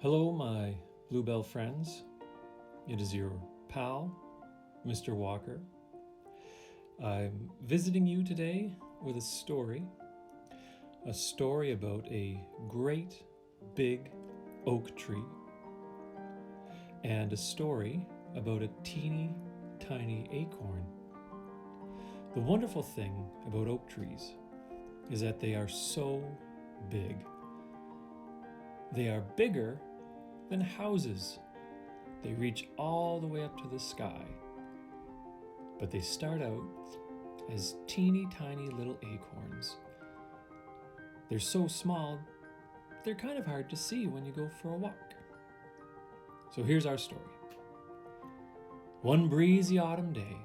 Hello, my Bluebell friends. It is your pal, Mr. Walker. I'm visiting you today with a story about a great big oak tree, and a story about a teeny tiny acorn. The wonderful thing about oak trees is that they are so big. They are bigger than houses. They reach all the way up to the sky. But they start out as teeny tiny little acorns. They're so small, they're kind of hard to see when you go for a walk. So here's our story. One breezy autumn day,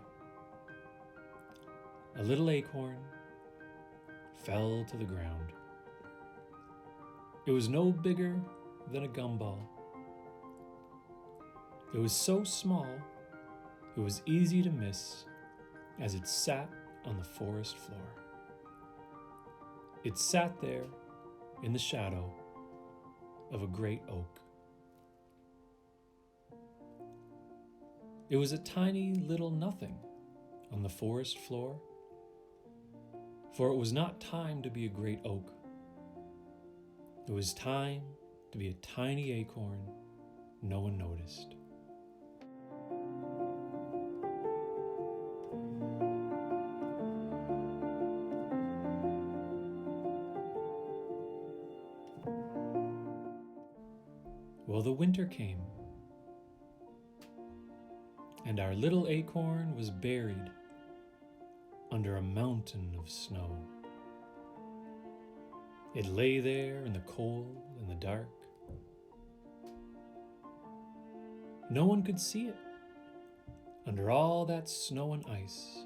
a little acorn fell to the ground. It was no bigger than a gumball. It was so small, it was easy to miss as it sat on the forest floor. It sat there in the shadow of a great oak. It was a tiny little nothing on the forest floor, for it was not time to be a great oak. It was time to be a tiny acorn no one noticed. Well, the winter came, and our little acorn was buried under a mountain of snow. It lay there in the cold and the dark. No one could see it under all that snow and ice.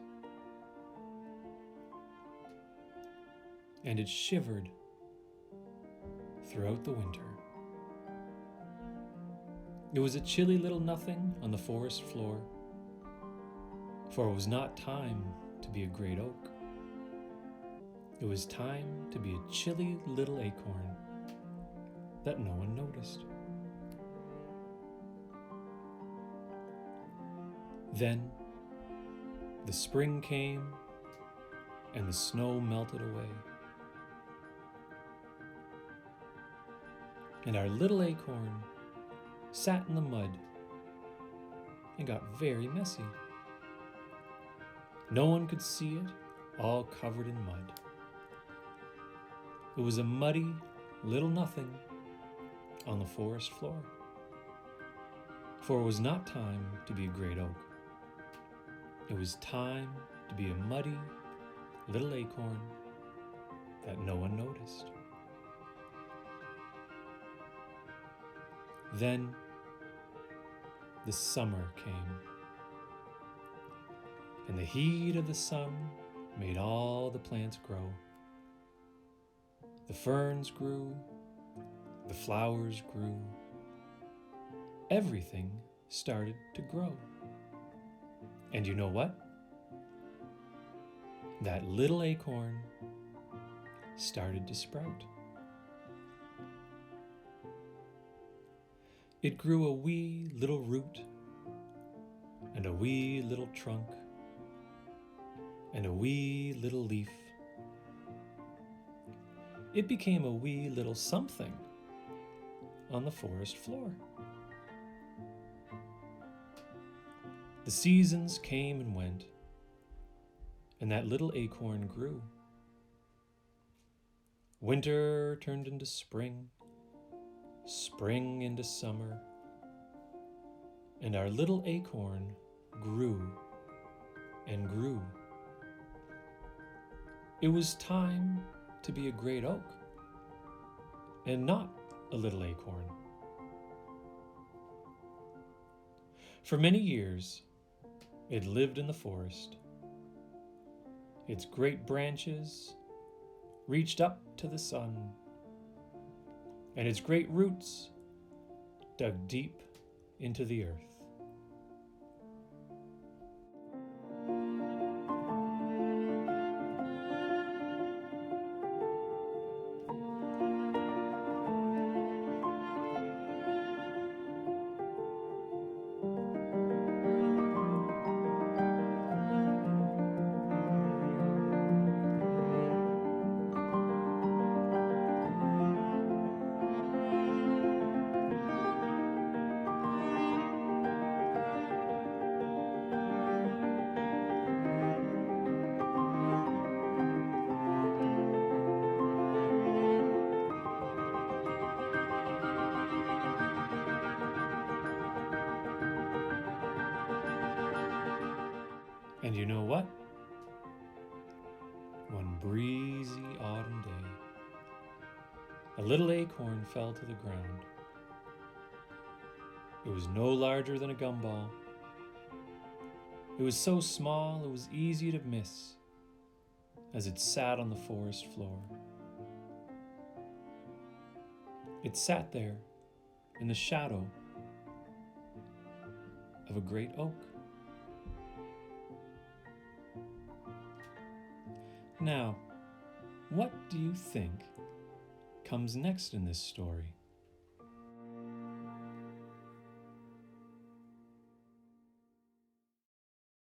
And it shivered throughout the winter. It was a chilly little nothing on the forest floor, for it was not time to be a great oak. It was time to be a chilly little acorn that no one noticed. Then the spring came and the snow melted away. And our little acorn sat in the mud and got very messy. No one could see it, all covered in mud. It was a muddy little nothing on the forest floor, for it was not time to be a great oak. It was time to be a muddy little acorn that no one noticed. Then the summer came, and the heat of the sun made all the plants grow. The ferns grew, the flowers grew. Everything started to grow. And you know what? That little acorn started to sprout. It grew a wee little root, and a wee little trunk, and a wee little leaf. It became a wee little something on the forest floor. The seasons came and went, and that little acorn grew. Winter turned into spring, spring into summer, and our little acorn grew and grew. It was time to be a great oak, and not a little acorn. For many years, it lived in the forest. Its great branches reached up to the sun, and its great roots dug deep into the earth. And you know what? One breezy autumn day, a little acorn fell to the ground. It was no larger than a gumball. It was so small it was easy to miss as it sat on the forest floor. It sat there in the shadow of a great oak. Now, what do you think comes next in this story?